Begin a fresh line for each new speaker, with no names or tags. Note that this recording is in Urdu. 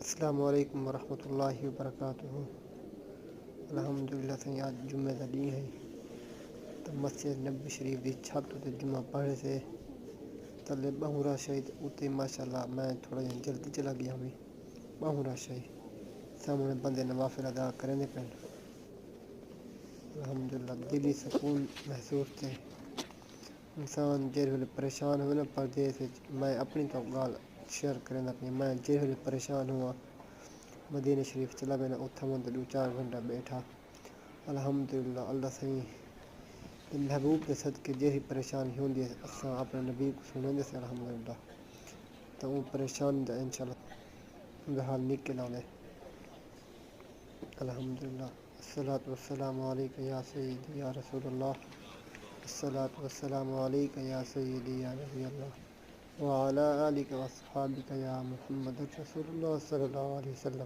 السلام علیکم ورحمۃ اللہ وبرکاتہ۔ الحمدللہ سے آج جمعہ کا ڈی ہے تو مسجد نبی شریف کی چھت تے جمعہ پڑھے سے تلے بہوں رش ہے اتنے ماشاءاللہ میں تھوڑا جلدی چلا گیا ہمیں بہوں رش ہے سامنے بندے نوافل ادا کرنے پہ الحمدللہ دلی سکون محسوس تھے انسان جیسے پریشان ہوئے نا پردیس میں اپنی تو گال شیئر کرنا پہ میں جیسے پریشان ہوا مدینہ شریف چلا میں نے اتھا من 2-4 گھنٹہ بیٹھا الحمدللہ اللہ صحیح محبوب کے صدقے جیسی پریشانی ہوندی ہے اساں اپنے نبی کو سنیں سے الحمدللہ تو وہ پریشانی دا انشاءاللہ بحال نکل آنے الحمدللہ الصلاۃ والسلام علیکہ یا سیدی یا رسول اللہ الصلاۃ والسلام علیکہ یا سیدی یا نبی اللہ وعلی آلک واصحابک یا محمد رسول اللہ صلی اللہ علیہ وسلم